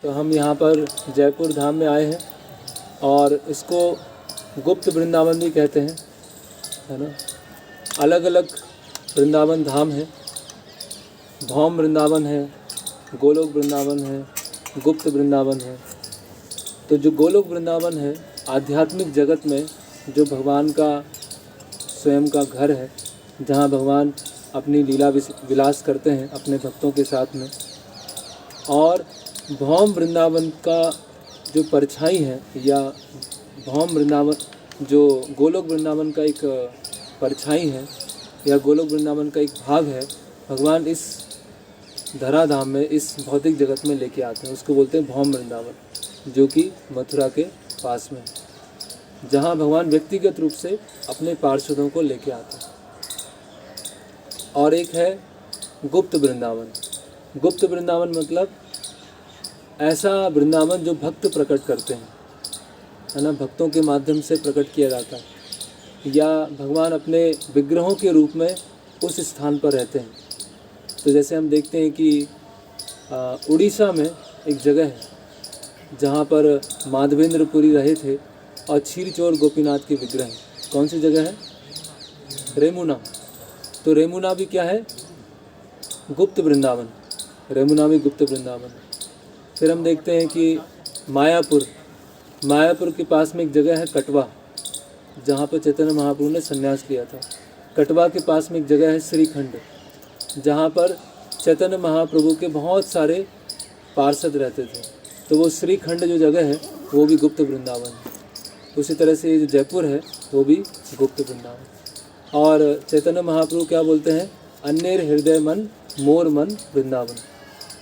तो हम यहाँ पर जयपुर धाम में आए हैं और इसको गुप्त वृंदावन भी कहते हैं, है ना। अलग अलग वृंदावन धाम है, भौम वृंदावन है, गोलोक वृंदावन है, गुप्त वृंदावन है। तो जो गोलोक वृंदावन है, आध्यात्मिक जगत में जो भगवान का स्वयं का घर है, जहाँ भगवान अपनी लीला विलास करते हैं अपने भक्तों के साथ में। और भौम वृंदावन का जो परछाई है, या भौम वृंदावन जो गोलोक वृंदावन का एक परछाई है या गोलोक वृंदावन का एक भाग है, भगवान इस धराधाम में, इस भौतिक जगत में लेके आते हैं। उसको बोलते हैं भौम वृंदावन, जो कि मथुरा के पास में है, जहाँ भगवान व्यक्तिगत रूप से अपने पार्षदों को लेके आते हैं। और एक है गुप्त वृंदावन। गुप्त वृंदावन मतलब ऐसा वृंदावन जो भक्त प्रकट करते हैं, है ना, भक्तों के माध्यम से प्रकट किया जाता है, या भगवान अपने विग्रहों के रूप में उस स्थान पर रहते हैं। तो जैसे हम देखते हैं कि उड़ीसा में एक जगह है जहाँ पर माधवेंद्रपुरी रहे थे और क्षीरचोर गोपीनाथ के विग्रह हैं। कौन सी जगह है? रेमुना। तो रेमुना भी क्या है? गुप्त वृंदावन। रेमुना भी गुप्त वृंदावन। फिर हम देखते हैं कि मायापुर के पास में एक जगह है कटवा, जहाँ पर चैतन्य महाप्रभु ने संन्यास लिया था। कटवा के पास में एक जगह है श्रीखंड, जहाँ पर चैतन्य महाप्रभु के बहुत सारे पार्षद रहते थे। तो वो श्रीखंड जो जगह है वो भी गुप्त वृंदावन है। उसी तरह से ये जो जयपुर है वो भी गुप्त वृंदावन। और चैतन्य महाप्रभु क्या बोलते हैं? अन्येर हृदय मन मोर मन वृंदावन,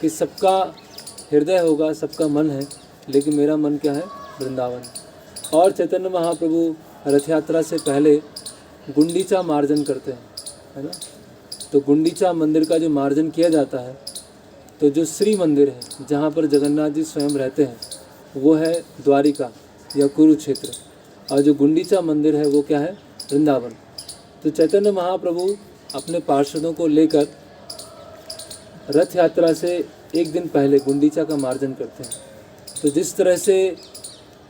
कि सबका हृदय होगा, सबका मन है, लेकिन मेरा मन क्या है? वृंदावन। और चैतन्य महाप्रभु रथ यात्रा से पहले गुंडीचा मार्जन करते हैं, है ना। तो गुंडीचा मंदिर का जो मार्जन किया जाता है, तो जो श्री मंदिर है जहाँ पर जगन्नाथ जी स्वयं रहते हैं, वो है द्वारिका या कुरुक्षेत्र, और जो गुंडीचा मंदिर है वो क्या है? वृंदावन। तो चैतन्य महाप्रभु अपने पार्षदों को लेकर रथ यात्रा से एक दिन पहले गुंडीचा का मार्जन करते हैं। तो जिस तरह से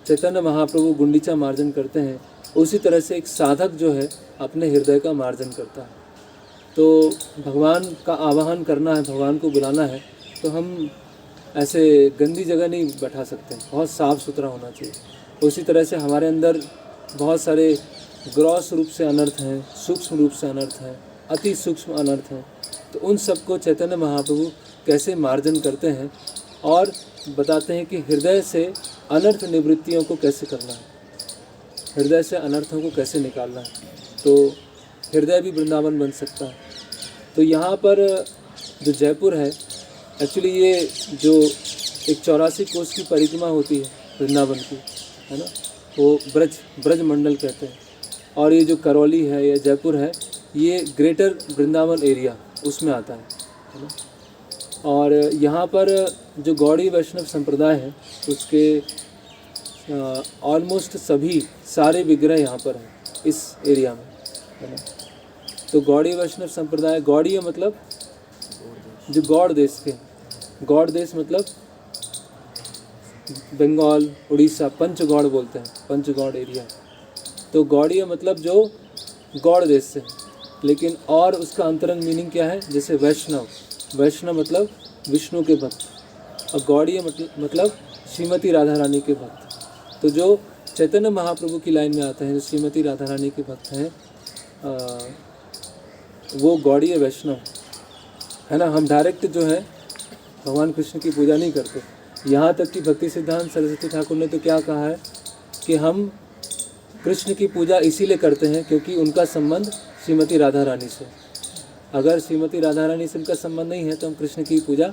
चैतन्य महाप्रभु गुंडीचा मार्जन करते हैं, उसी तरह से एक साधक जो है अपने हृदय का मार्जन करता है। तो भगवान का आवाहन करना है, भगवान को बुलाना है, तो हम ऐसे गंदी जगह नहीं बैठा सकते, बहुत साफ़ सुथरा होना चाहिए। उसी तरह से हमारे अंदर बहुत सारे ग्रॉस रूप से अनर्थ हैं, सूक्ष्म रूप से अनर्थ हैं, अति सूक्ष्म अनर्थ हैं। तो उन सबको चैतन्य महाप्रभु कैसे मार्जन करते हैं और बताते हैं कि हृदय से अनर्थ निवृत्तियों को कैसे करना है, हृदय से अनर्थों को कैसे निकालना है। तो हृदय भी वृंदावन बन सकता है। तो यहाँ पर जो जयपुर है, एक्चुअली ये जो एक 84 कोस की परिक्रमा होती है वृंदावन की, है ना, वो ब्रज मंडल कहते हैं। और ये जो करौली है या जयपुर है, ये ग्रेटर वृंदावन एरिया उसमें आता है ना। और यहाँ पर जो गौड़ी वैष्णव संप्रदाय है, उसके ऑलमोस्ट सारे विग्रह यहाँ पर हैं इस एरिया में, है ना। तो गौड़ी वैष्णव संप्रदाय, गौड़ीय मतलब जो गौड़ देश के, गौड़ देश मतलब बंगाल, उड़ीसा, पंचगौड़ बोलते हैं, पंचगौड़ एरिया। तो गौड़ीय मतलब जो गौड़ देश से, लेकिन और उसका अंतरंग मीनिंग क्या है? जैसे वैष्णव मतलब विष्णु के भक्त, और गौड़ीय मतलब श्रीमती राधा रानी के भक्त। तो जो चैतन्य महाप्रभु की लाइन में आते हैं, जो श्रीमती राधा रानी के भक्त हैं, वो गौड़ीय वैष्णव, है ना। हम डायरेक्ट जो है भगवान कृष्ण की पूजा नहीं करते। यहाँ तक कि भक्ति सिद्धांत सरस्वती ठाकुर ने तो क्या कहा है कि हम कृष्ण की पूजा इसीलिए करते हैं क्योंकि उनका संबंध श्रीमती राधा रानी से। अगर श्रीमती राधा रानी से उनका संबंध नहीं है तो हम कृष्ण की पूजा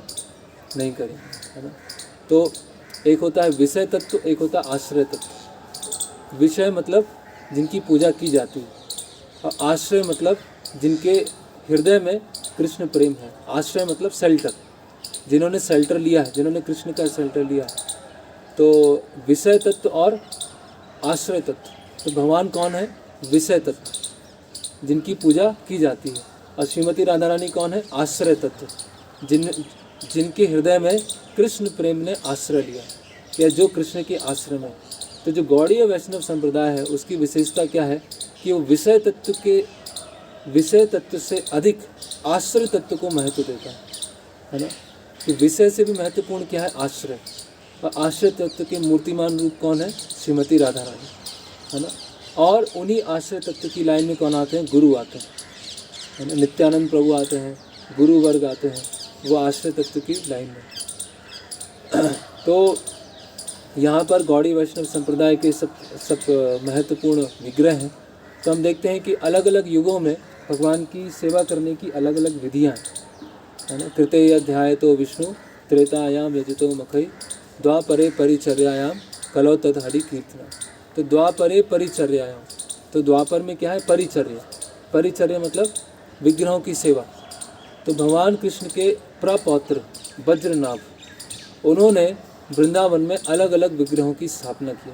नहीं करें, है ना। तो एक होता है विषय तत्व, एक होता है आश्रय तत्व। विषय मतलब जिनकी पूजा की जाती है, और आश्रय मतलब जिनके हृदय में कृष्ण प्रेम है। आश्रय मतलब शेल्टर, जिन्होंने शेल्टर लिया है, जिन्होंने कृष्ण का शेल्टर लिया है। तो विषय तत्व और आश्रय तत्व। तो भगवान कौन है? विषय तत्व, जिनकी पूजा की जाती है। और श्रीमती राधा रानी कौन है? आश्रय तत्व, जिनके हृदय में कृष्ण प्रेम ने आश्रय लिया, या जो कृष्ण के आश्रम है। तो जो गौड़ीय वैष्णव संप्रदाय है उसकी विशेषता क्या है कि वो विषय तत्व से अधिक आश्रय तत्व को महत्व देता है ना। कि विषय से भी महत्वपूर्ण क्या है, आश्रय। और आश्रय तत्व के मूर्तिमान रूप कौन है, श्रीमती राधा रानी, है ना। और उन्हीं आश्रय तत्व की लाइन में कौन आते हैं, गुरु आते हैं, है ना। नित्यानंद प्रभु आते हैं, गुरु वर्ग आते हैं, वो आश्रय तत्व की लाइन में। तो यहाँ पर गौड़ी वैष्णव संप्रदाय के सब महत्वपूर्ण विग्रह हैं। तो हम देखते हैं कि अलग अलग युगों में भगवान की सेवा करने की अलग अलग विधियाँ है ना। तृतीय अध्याय तो विष्णु त्रेतायाम यजितो मखई द्वापरे परिचर्यायाम कलौ तद हरि कीर्तना। तो द्वापरे परिचर्यायाम, तो द्वापर में क्या है, परिचर्या। परिचर्या मतलब विग्रहों की सेवा। तो भगवान कृष्ण के प्रपौत्र वज्रनाभ, उन्होंने वृंदावन में अलग अलग विग्रहों की स्थापना की,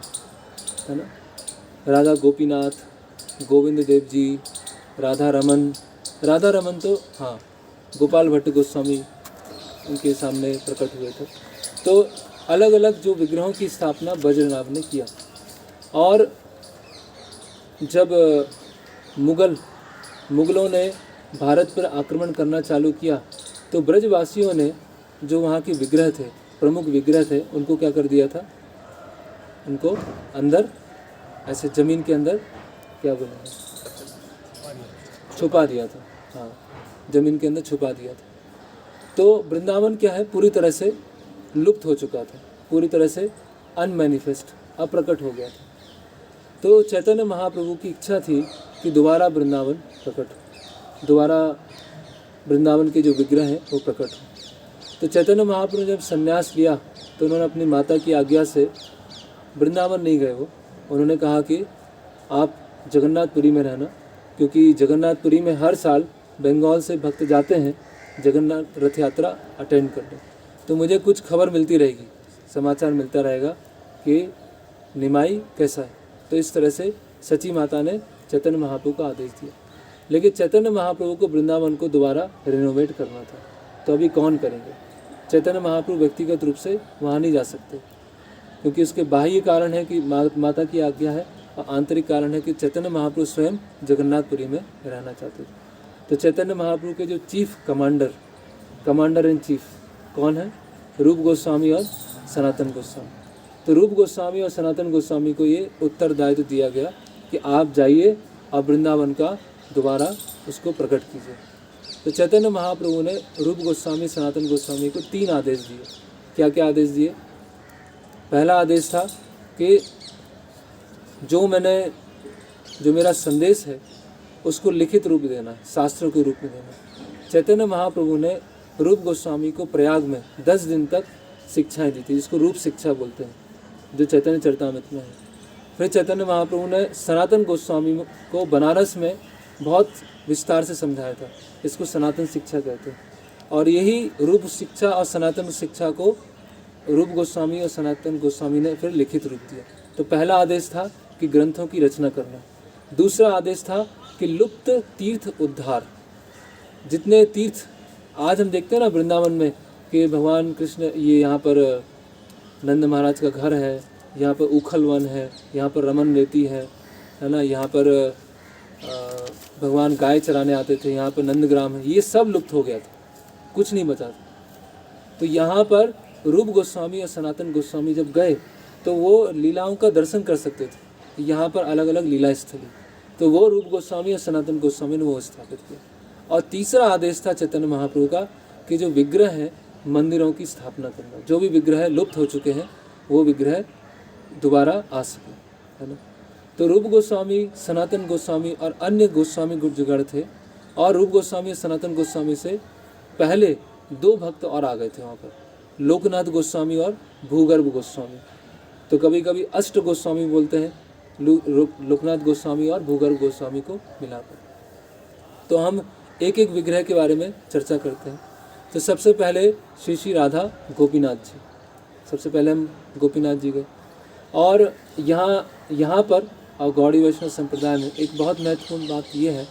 है ना। राधा गोपीनाथ, गोविंद देव जी, राधा रमन तो हाँ गोपाल भट्ट गोस्वामी उनके सामने प्रकट हुए थे। तो अलग अलग जो विग्रहों की स्थापना वज्रनाभ ने किया। और जब मुगलों ने भारत पर आक्रमण करना चालू किया तो ब्रजवासियों ने जो वहाँ के विग्रह थे, प्रमुख विग्रह थे, उनको क्या कर दिया था, उनको अंदर ऐसे ज़मीन के अंदर क्या बोलेंगे, छुपा दिया था। हाँ, ज़मीन के अंदर छुपा दिया था। तो वृंदावन क्या है, पूरी तरह से लुप्त हो चुका था, पूरी तरह से अनमैनिफेस्ट, अप्रकट हो गया था। तो चैतन्य महाप्रभु की इच्छा थी कि दोबारा वृंदावन प्रकट हो, दोबारा वृंदावन के जो विग्रह हैं वो प्रकट हो। तो चैतन्य महाप्रभु ने जब संन्यास लिया तो उन्होंने अपनी माता की आज्ञा से वृंदावन नहीं गए। वो उन्होंने कहा कि आप जगन्नाथपुरी में रहना, क्योंकि जगन्नाथपुरी में हर साल बंगाल से भक्त जाते हैं जगन्नाथ रथ यात्रा अटेंड करने। तो मुझे कुछ खबर मिलती रहेगी, समाचार मिलता रहेगा कि निमाई कैसा है। तो इस तरह से सची माता ने चैतन्य महाप्रभु को आदेश दिया। लेकिन चैतन्य महाप्रभु को वृंदावन को दोबारा रिनोवेट करना था, तो अभी कौन करेंगे। चैतन्य महाप्रभु व्यक्तिगत रूप से वहाँ नहीं जा सकते, क्योंकि उसके बाह्य कारण है कि माता की आज्ञा है, और आंतरिक कारण है कि चैतन्य महाप्रभु स्वयं जगन्नाथपुरी में रहना चाहते थे। तो चैतन्य महाप्रभु के जो चीफ कमांडर इन चीफ कौन है, रूप गोस्वामी और सनातन गोस्वामी। तो रूप गोस्वामी और सनातन गोस्वामी को ये उत्तरदायित्व दिया गया कि आप जाइए और वृंदावन का दोबारा उसको प्रकट कीजिए। तो चैतन्य महाप्रभु ने रूप गोस्वामी सनातन गोस्वामी को 3 आदेश दिए। क्या क्या आदेश दिए। पहला आदेश था कि जो मेरा संदेश है उसको लिखित रूप देना है, शास्त्रों के रूप में देना। चैतन्य महाप्रभु ने रूप गोस्वामी को प्रयाग में 10 दिन तक शिक्षाएं दी थी, जिसको रूप शिक्षा बोलते हैं, जो चैतन्य चरितामृत में है। फिर चैतन्य महाप्रभु ने सनातन गोस्वामी को बनारस में बहुत विस्तार से समझाया था, इसको सनातन शिक्षा कहते हैं। और यही रूप शिक्षा और सनातन शिक्षा को रूप गोस्वामी और सनातन गोस्वामी ने फिर लिखित रूप दिया। तो पहला आदेश था कि ग्रंथों की रचना करना। दूसरा आदेश था कि लुप्त तीर्थ उद्धार। जितने तीर्थ आज हम देखते हैं ना वृंदावन में कि भगवान कृष्ण, ये यहाँ पर नंद महाराज का घर है, यहाँ पर उखल वन है, यहाँ पर रमन रेती है ना, यहाँ पर भगवान गाय चराने आते थे, यहाँ पर नंदग्राम है, ये सब लुप्त हो गया था, कुछ नहीं बचा था। तो यहाँ पर रूप गोस्वामी और सनातन गोस्वामी जब गए तो वो लीलाओं का दर्शन कर सकते थे। यहाँ पर अलग अलग लीला स्थली, तो वो रूप गोस्वामी और सनातन गोस्वामी ने वो स्थापित किया। और तीसरा आदेश था चैतन्य महाप्रभु का कि जो विग्रह है मंदिरों की स्थापना करना। जो भी विग्रह लुप्त हो चुके हैं वो विग्रह दोबारा आ सके, है ना। तो रूप गोस्वामी, सनातन गोस्वामी और अन्य गोस्वामी जुगाड़ थे। और रूप गोस्वामी और सनातन गोस्वामी से पहले 2 भक्त और आ गए थे वहाँ पर, लोकनाथ गोस्वामी और भूगर्भ गोस्वामी। तो कभी कभी अष्ट गोस्वामी बोलते हैं लोकनाथ गोस्वामी और भूगर्भ गोस्वामी को मिलाकर। तो हम एक एक विग्रह के बारे में चर्चा करते हैं। तो सबसे पहले श्री राधा गोपीनाथ जी, सबसे पहले हम गोपीनाथ जी गए। और यहाँ पर और गौड़ी वैष्णव संप्रदाय में एक बहुत महत्वपूर्ण बात यह है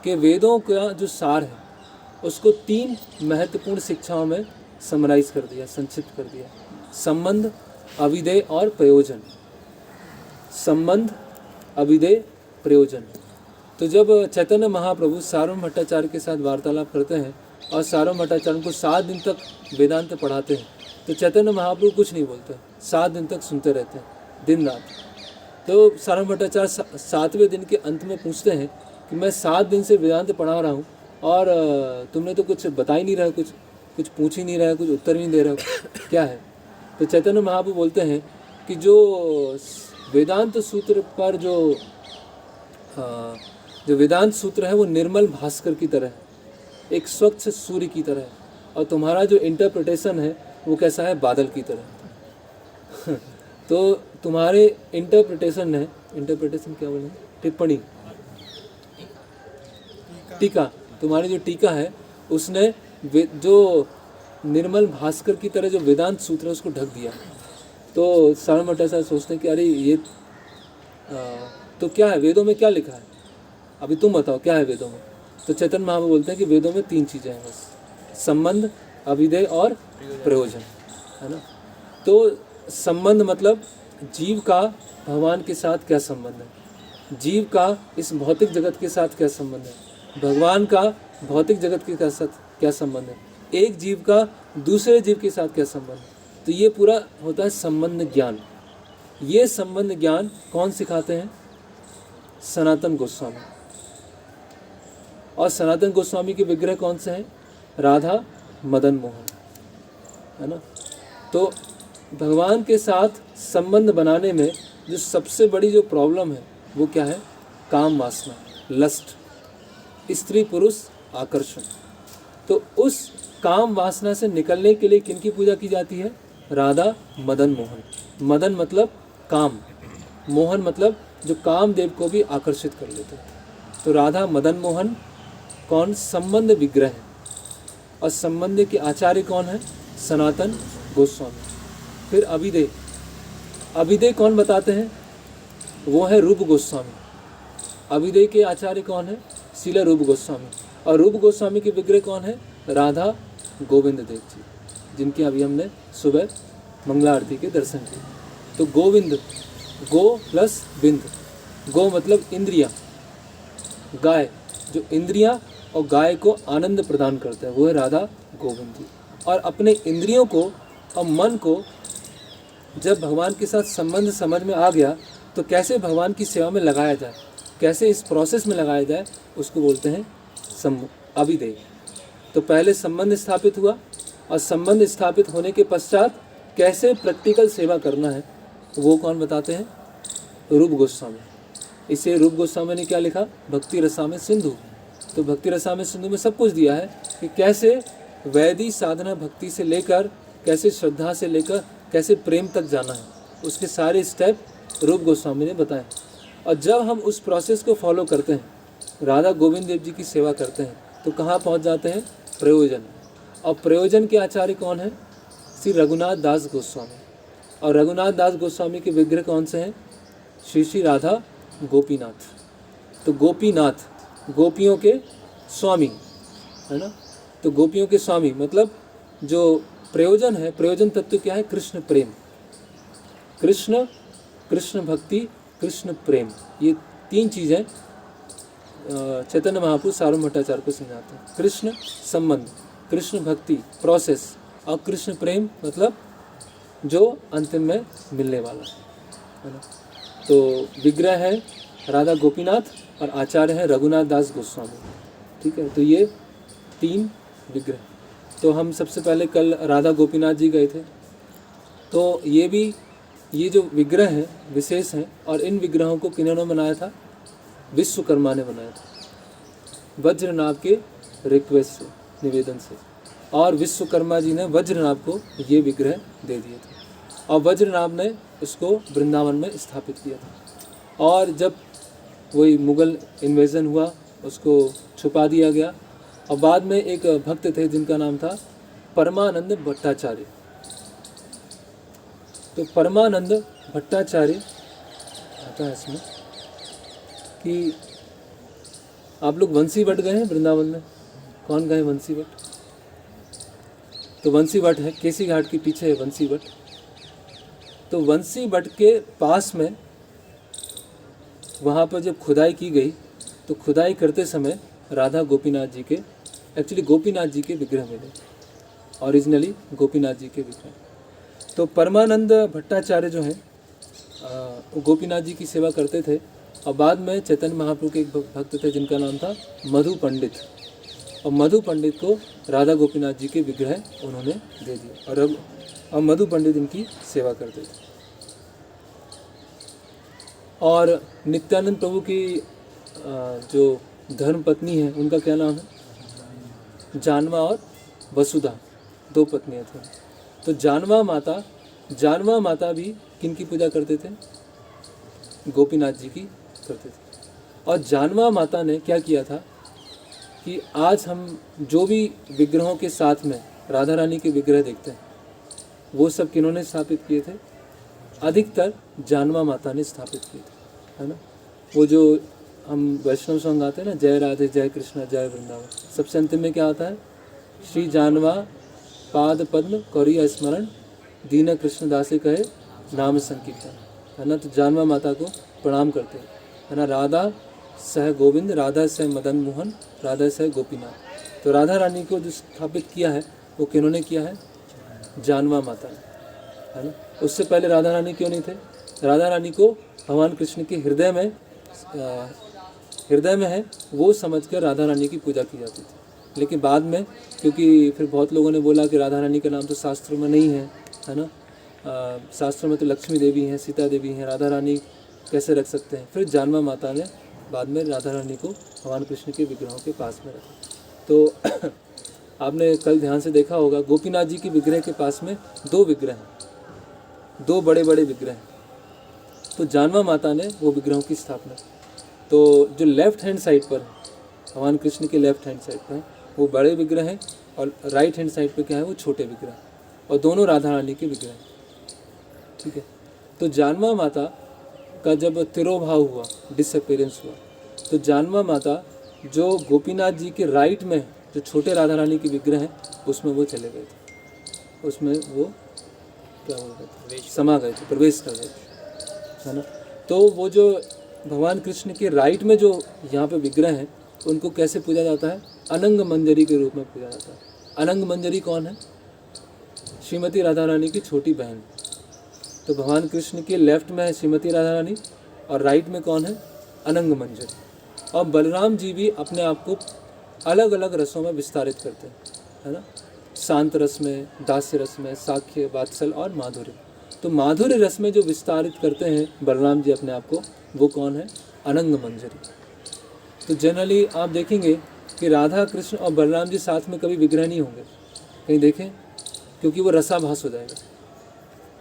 कि वेदों का जो सार है उसको 3 महत्वपूर्ण शिक्षाओं में समराइज कर दिया, संक्षिप्त कर दिया। संबंध, अभिधेय और प्रयोजन। संबंध, अभिधेय, प्रयोजन। तो जब चैतन्य महाप्रभु सार्वभौम भट्टाचार्य के साथ वार्तालाप करते हैं और सार्वभौम भट्टाचार्य को 7 दिन तक वेदांत पढ़ाते हैं, तो चैतन्य महाप्रभु कुछ नहीं बोलते, 7 दिन तक सुनते रहते हैं, दिन रात। तो सार्वभौम भट्टाचार्य 7वें दिन के अंत में पूछते हैं कि मैं 7 दिन से वेदांत पढ़ा रहा हूँ और तुमने तो कुछ बता ही नहीं रहा, कुछ पूछ ही नहीं रहा, कुछ उत्तर नहीं दे रहा, क्या है? तो चैतन्य महाप्रभु बोलते हैं कि जो वेदांत सूत्र पर जो वेदांत सूत्र है वो निर्मल भास्कर की तरह है, एक स्वच्छ सूर्य की तरह है, और तुम्हारा जो इंटरप्रिटेशन है वो कैसा है? बादल की तरह। तो तुम्हारे इंटरप्रिटेशन है, इंटरप्रिटेशन क्या बोले, टिप्पणी, टीका, तुम्हारी जो टीका है उसने जो निर्मल भास्कर की तरह जो वेदांत सूत्र है उसको ढक दिया। तो सार्वभौम भट्टाचार्य सोचते हैं कि अरे ये तो क्या है, वेदों में क्या लिखा है, अभी तुम बताओ क्या है वेदों में? तो चैतन्य महाप्रभु बोलते हैं कि वेदों में 3 चीज़ें हैं बस, संबंध, अभिधेय और प्रयोजन, है ना। तो संबंध मतलब जीव का भगवान के साथ क्या संबंध है, जीव का इस भौतिक जगत के साथ क्या संबंध है, भगवान का भौतिक जगत के साथ क्या संबंध है, एक जीव का दूसरे जीव के साथ क्या संबंध है। तो ये पूरा होता है संबंध ज्ञान। ये संबंध ज्ञान कौन सिखाते हैं? सनातन गोस्वामी। और सनातन गोस्वामी के विग्रह कौन से हैं? राधा, मदन मोहन, है ना। तो भगवान के साथ संबंध बनाने में जो सबसे बड़ी जो प्रॉब्लम है वो क्या है? काम वासना, लस्ट, स्त्री पुरुष आकर्षण। तो उस काम वासना से निकलने के लिए किनकी पूजा की जाती है? राधा, मदन मोहन। मदन मतलब काम, मोहन मतलब जो कामदेव को भी आकर्षित कर लेते हैं। तो राधा, मदन मोहन कौन? संबंध विग्रह है। और संबंध के आचार्य कौन है? सनातन गोस्वामी। फिर अभिधेय, अभिधेय कौन बताते हैं? वो है रूप गोस्वामी। अभिधेय के आचार्य कौन है? श्रील रूप गोस्वामी। और रूप गोस्वामी के विग्रह कौन है? राधा गोविंद देव जी, जिनकी अभी हमने सुबह मंगला आरती के दर्शन किए। तो गोविंद, गो प्लस बिंद, गो मतलब इंद्रिया, गाय, जो इंद्रियां और गाय को आनंद प्रदान करते हैं वो है राधा गोविंद जी। और अपने इंद्रियों को और मन को जब भगवान के साथ संबंध समझ में आ गया तो कैसे भगवान की सेवा में लगाया जाए, कैसे इस प्रोसेस में लगाया जाए, उसको बोलते हैं अभिधेय। तो पहले संबंध स्थापित हुआ और संबंध स्थापित होने के पश्चात कैसे प्रैक्टिकल सेवा करना है वो कौन बताते हैं? रूप गोस्वामी। इसे रूप गोस्वामी ने क्या लिखा? भक्ति रसामृत सिंधु। तो भक्ति रसामृत सिंधु में सब कुछ दिया है कि कैसे वैदिक साधना भक्ति से लेकर, कैसे श्रद्धा से लेकर, कैसे प्रेम तक जाना है, उसके सारे स्टेप रूप गोस्वामी ने बताए। और जब हम उस प्रोसेस को फॉलो करते हैं, राधा गोविंद देव जी की सेवा करते हैं, तो कहाँ पहुँच जाते हैं? प्रयोजन। और प्रयोजन के आचार्य कौन है? श्री रघुनाथ दास गोस्वामी। और रघुनाथ दास गोस्वामी के विग्रह कौन से हैं? श्री श्री राधा गोपीनाथ। तो गोपीनाथ गोपियों के स्वामी, है ना। तो गोपियों के स्वामी मतलब जो प्रयोजन है, प्रयोजन तत्व क्या है? कृष्ण प्रेम, कृष्ण, कृष्ण भक्ति, कृष्ण प्रेम। ये 3 चीज़ें चैतन्य महाप्रभु सार्वभौम भट्टाचार्य को समझाते हैं। कृष्ण संबंध, कृष्ण भक्ति प्रोसेस, और कृष्ण प्रेम मतलब जो अंतिम में मिलने वाला है ना। तो विग्रह है राधा गोपीनाथ और आचार्य है रघुनाथ दास गोस्वामी। ठीक है, तो ये 3 विग्रह। तो हम सबसे पहले कल राधा गोपीनाथ जी गए थे। तो ये जो विग्रह हैं विशेष हैं, और इन विग्रहों को किन्होंने बनाया था? विश्वकर्मा ने बनाया था, वज्रनाभ के रिक्वेस्ट से, निवेदन से। और विश्वकर्मा जी ने वज्रनाभ को ये विग्रह दे दिए थे और वज्रनाभ ने उसको वृंदावन में स्थापित किया था। और जब वही मुगल इन्वेजन हुआ उसको छुपा दिया गया। और बाद में एक भक्त थे जिनका नाम था परमानंद भट्टाचार्य। तो परमानंद भट्टाचार्य आता है इसमें कि आप लोग वंशी भट्ट गए हैं वृंदावन में? कौन गए वंशी भट्ट? तो वंशी वट है, केसी घाट के पीछे है वंशी वट। तो वंशी वट के पास में वहाँ पर जब खुदाई की गई तो खुदाई करते समय राधा गोपीनाथ जी के, एक्चुअली गोपीनाथ जी के विग्रह मिले, ओरिजिनली गोपीनाथ जी के विग्रह। तो परमानंद भट्टाचार्य जो हैं वो गोपीनाथ जी की सेवा करते थे, और बाद में चैतन्य महाप्रभु के एक भक्त थे जिनका नाम था मधु पंडित, और मधु पंडित को राधा गोपीनाथ जी के विग्रह उन्होंने दे दिए, और अब मधु पंडित इनकी सेवा करते थे। और नित्यानंद प्रभु की जो धर्म पत्नी है उनका क्या नाम है? जानवा और वसुधा, दो पत्नियां थी। तो जानवा माता भी किनकी पूजा करते थे? गोपीनाथ जी की करते थे। और जानवा माता ने क्या किया था कि आज हम जो भी विग्रहों के साथ में राधा रानी के विग्रह देखते हैं वो सब किन्होंने स्थापित किए थे? अधिकतर जानवा माता ने स्थापित किए थे, है ना। वो जो हम वैष्णव सॉन्ग आते हैं ना, जय राधे जय कृष्णा जय वृंदावन, सबसे अंतिम में क्या आता है? श्री जानवा पाद पद्म कौरिया स्मरण, दीन कृष्ण दासे कहे नाम संकीर्तन, है ना। तो जानवा माता को प्रणाम करते हैं, है ना। राधा सह गोविंद, राधा सह मदन मोहन, राधा सह गोपीनाथ। तो राधा रानी को जो स्थापित किया है वो किन्होंने किया है? जानवा माता ने, है ना। उससे पहले राधा रानी क्यों नहीं थे? राधा रानी को भगवान कृष्ण के हृदय में है वो समझकर राधा रानी की पूजा की जाती थी। लेकिन बाद में, क्योंकि फिर बहुत लोगों ने बोला कि राधा रानी का नाम तो शास्त्रों में नहीं है ना। शास्त्रों में तो लक्ष्मी देवी हैं, सीता देवी हैं, राधा रानी कैसे रख सकते हैं? फिर जानवा माता ने बाद में राधा रानी को भगवान कृष्ण के विग्रहों के पास में रखा। तो आपने कल ध्यान से देखा होगा, गोपीनाथ जी के विग्रह के पास में दो विग्रह हैं, दो बड़े बड़े विग्रह हैं। तो जानवा माता ने वो विग्रहों की स्थापना। तो जो लेफ्ट हैंड साइड पर है, भगवान कृष्ण के लेफ्ट हैंड साइड पर वो बड़े विग्रह हैं, और राइट हैंड साइड पर क्या है? वो छोटे विग्रह, और दोनों राधा रानी के विग्रह हैं, ठीक है। तो जानवा माता का जब तिरोभाव हुआ, डिसअपीयरेंस हुआ, तो जानवा माता जो गोपीनाथ जी के राइट में जो छोटे राधा रानी के विग्रह हैं उसमें वो चले गए थे, उसमें वो क्या बोलते थे? समा गए थे, प्रवेश कर गए थे, है ना। तो वो जो भगवान कृष्ण के राइट में जो यहाँ पे विग्रह हैं उनको कैसे पूजा जाता है? अनंग मंजरी के रूप में पूजा जाता है। अनंग मंजरी कौन है? श्रीमती राधा रानी की छोटी बहन। तो भगवान कृष्ण के लेफ्ट में है श्रीमती राधा रानी, और राइट में कौन है? अनंग मंजरी। और बलराम जी भी अपने आप को अलग अलग रसों में विस्तारित करते हैं, है ना। शांत रस में, दास्य रस में, साख्य, वात्सल और माधुर्य। तो माधुर्य रस में जो विस्तारित करते हैं बलराम जी अपने आप को, वो कौन है? अनंग मंजरी। तो जनरली आप देखेंगे कि राधा कृष्ण और बलराम जी साथ में कभी विग्रह नहीं होंगे, कहीं देखें, क्योंकि वो रसाभास हो जाएगा।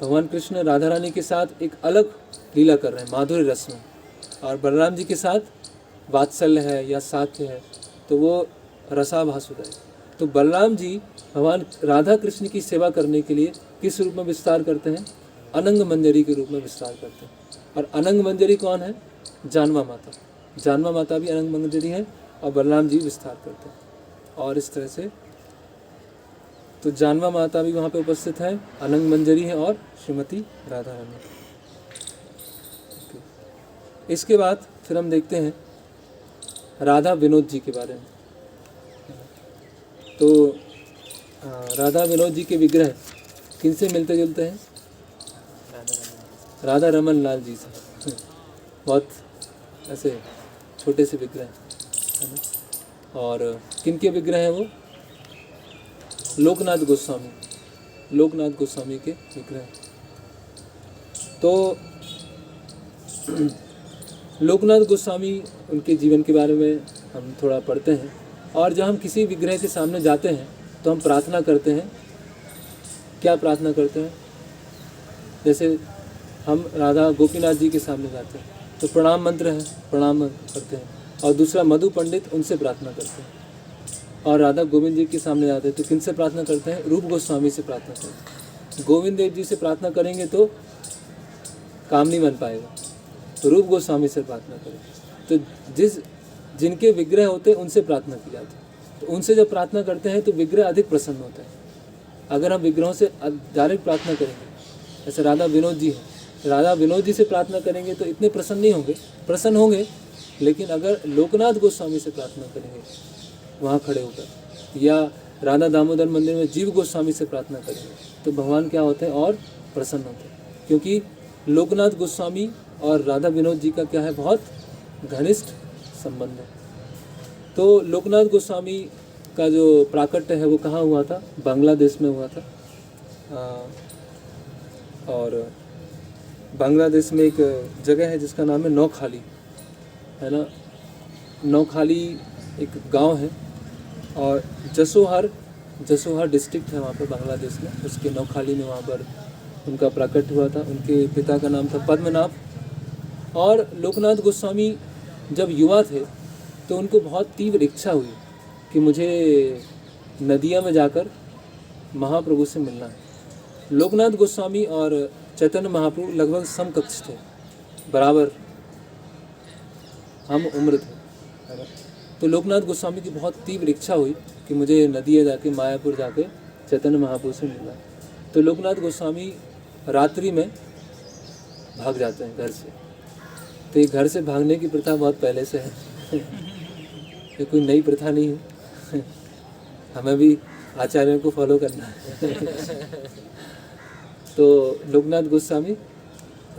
भगवान कृष्ण राधा रानी के साथ एक अलग लीला कर रहे हैं माधुर्य रस में, और बलराम जी के साथ वात्सल्य है या साख्य है, तो वो रसाभास हो जाएगा। तो बलराम जी भगवान राधा कृष्ण की सेवा करने के लिए किस रूप में विस्तार करते हैं? अनंग मंजरी के रूप में विस्तार करते हैं। और अनंग मंजरी कौन है? जानवा माता। जानवा माता भी अनंग मंजरी है, और बलराम जी विस्तार करते हैं। और इस तरह से तो जानवा माता भी वहाँ पे उपस्थित है, अनंग मंजरी है, और श्रीमती राधा रानी। इसके बाद फिर हम देखते हैं राधा विनोद जी के बारे में। तो राधा विनोद जी के विग्रह किनसे मिलते जुलते हैं? राधा रमन लाल जी से। बहुत ऐसे छोटे से विग्रह है ना। और किनके विग्रह हैं वो? लोकनाथ गोस्वामी के विग्रह। तो लोकनाथ गोस्वामी, उनके जीवन के बारे में हम थोड़ा पढ़ते हैं। और जब हम किसी विग्रह के सामने जाते हैं तो हम प्रार्थना करते हैं। क्या प्रार्थना करते हैं? जैसे हम राधा गोपीनाथ जी के सामने जाते हैं तो प्रणाम मंत्र है, प्रणाम करते हैं। और दूसरा मधु पंडित, उनसे प्रार्थना करते हैं। और राधा गोविंद जी के सामने जाते हैं तो किन से प्रार्थना करते हैं? रूप गोस्वामी से प्रार्थना करते हैं। गोविंद देव जी से प्रार्थना करेंगे तो काम नहीं बन पाएगा, तो रूप गोस्वामी से प्रार्थना करें। तो जिनके विग्रह होते हैं उनसे प्रार्थना की जाती है। तो उनसे जब प्रार्थना करते हैं तो विग्रह अधिक प्रसन्न होता है, अगर हम विग्रहों से डायरेक्ट प्रार्थना करेंगे, जैसे राधा विनोद जी हैं, राधा विनोद जी से प्रार्थना करेंगे तो इतने प्रसन्न नहीं होंगे, प्रसन्न होंगे, लेकिन अगर लोकनाथ गोस्वामी से प्रार्थना करेंगे वहाँ खड़े होकर, या राधा दामोदर मंदिर में जीव गोस्वामी से प्रार्थना करेंगे, तो भगवान क्या होते हैं और प्रसन्न होते हैं, क्योंकि लोकनाथ गोस्वामी और राधा विनोद जी का क्या है, बहुत घनिष्ठ संबंध है। तो लोकनाथ गोस्वामी का जो प्राकट्य है वो कहाँ हुआ था, बांग्लादेश में हुआ था। और बांग्लादेश में एक जगह है जिसका नाम है नौखाली, है ना। नौखाली एक गांव है और जसोहर डिस्ट्रिक्ट है वहाँ पर बांग्लादेश में, उसके नौखाली में वहाँ पर उनका प्राकट्य हुआ था। उनके पिता का नाम था पद्मनाभ। और लोकनाथ गोस्वामी जब युवा थे तो उनको बहुत तीव्र इच्छा हुई कि मुझे नदिया में जाकर महाप्रभु से मिलना है। लोकनाथ गोस्वामी और चैतन्य महाप्रभु लगभग समकक्ष थे, बराबर हम उम्र थे, है ना। तो लोकनाथ गोस्वामी की बहुत तीव्र इच्छा हुई कि मुझे नदिया जाके मायापुर जाके चैतन्य महाप्रभु से मिलना है। तो लोकनाथ गोस्वामी रात्रि में भाग जाते हैं घर से। तो ये घर से भागने की प्रथा बहुत पहले से है ये कोई नई प्रथा नहीं है हमें भी आचार्यों को फॉलो करना है तो लोकनाथ गोस्वामी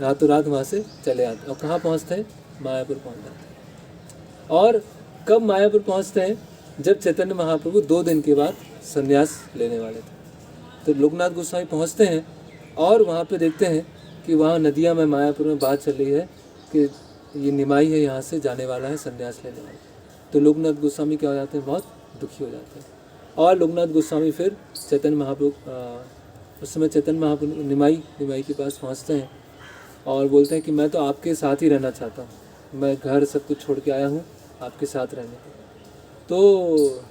रातों रात वहाँ से चले आते और कहाँ पहुँचते हैं, मायापुर पहुँच जाते हैं। और कब मायापुर पहुँचते हैं, जब चैतन्य महाप्रभु 2 दिन के बाद संन्यास लेने वाले थे। तो लोकनाथ गोस्वामी पहुँचते हैं और वहाँ पे देखते हैं कि वहाँ नदिया में मायापुर में बात चल रही है कि ये निमाई है, यहाँ से जाने वाला है, संन्यास लेने वाला। तो लोकनाथ गोस्वामी क्या हो जाते हैं, बहुत दुखी हो जाते हैं। और लोकनाथ गोस्वामी फिर चैतन्य महाप्रभु, उस समय चैतन्य महाप्रभु निमाई के पास पहुँचते हैं और बोलते हैं कि मैं तो आपके साथ ही रहना चाहता हूँ, मैं घर सब कुछ छोड़ के आया हूँ आपके साथ रहने को। तो